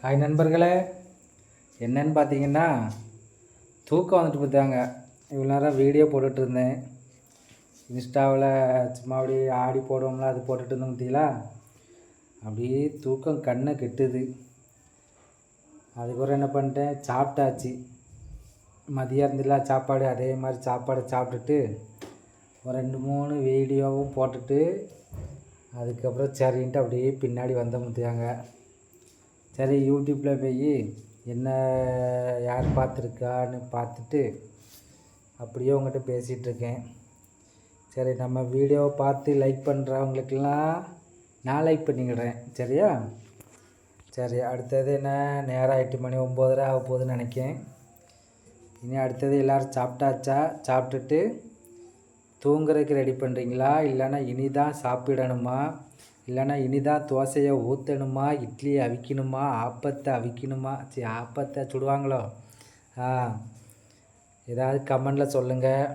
Hi நண்பர்களே, என்னன்னு பார்த்தீங்கன்னா தூக்கம் வந்துட்டு பார்த்தாங்க. இவ்வளோ நேரம் வீடியோ போட்டுட்ருந்தேன். இன்ஸ்டாவில் சும்மா அப்படியே ஆடி போடுவோம்ல, அது போட்டுட்டு இருந்தோம் பார்த்தீங்களா. அப்படியே தூக்கம் கண்ணை கெட்டுது. அதுக்கப்புறம் என்ன பண்ணிட்டேன், சாப்பிட்டாச்சு. மதியம் இருந்துல சாப்பாடு, அதே மாதிரி சாப்பாடை சாப்பிட்டுட்டு ஒரு 2-3 வீடியோவும் போட்டுட்டு அதுக்கப்புறம் சரின்ட்டு அப்படியே பின்னாடி வந்த பார்த்தியாங்க. சரி, யூடியூப்பில் போய் என்ன யார் பார்த்துருக்கான்னு பார்த்துட்டு அப்படியே உங்கள்கிட்ட பேசிகிட்ருக்கேன். சரி, நம்ம வீடியோவை பார்த்து லைக் பண்ணுறவங்களுக்கெல்லாம் நான் லைக் பண்ணிக்கிடுறேன். சரியா? சரி, அடுத்தது என்ன, நேரம் 8 மணி 9:30 ஆக போகுதுன்னு நினைக்கேன். இனி அடுத்தது எல்லோரும் சாப்பிட்டாச்சா? சாப்பிட்டுட்டு தூங்குறதுக்கு ரெடி பண்ணுறீங்களா? இல்லைன்னா இனி தான் சாப்பிடணுமா? இல்லைன்னா இனிதான் தோசையை ஊற்றணுமா? இட்லியை அவிக்கணுமா? ஆப்பத்தை அவிக்கணுமா? சரி, ஆப்பத்தை சுடுவாங்களோ? ஏதாவது கமெண்டில் சொல்லுங்கள்.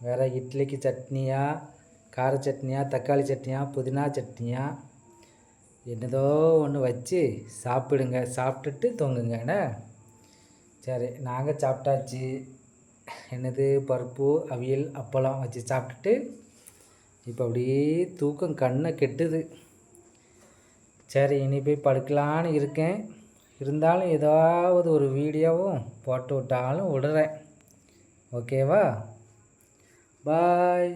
வேறு இட்லிக்கு சட்னியா, கார சட்னியா, தக்காளி சட்னியா, புதினா சட்னியா, என்னதோ ஒன்று வச்சு சாப்பிடுங்க. சாப்பிட்டுட்டு தூங்குங்க. என்ன? சரி, நாங்கள் சாப்பிட்டாச்சு. என்னது, பருப்பு, அவியல், அப்பளம் வச்சு சாப்பிட்டுட்டு இப்போ அப்படியே தூக்கம் கண்ணை கெட்டுது. சரி, இனி போய் படுக்கலான்னு இருக்கேன். இருந்தாலும் ஏதாவது ஒரு வீடியோவும் போட்டு விட்டாலும் விடுறேன். ஓகேவா? பாய்.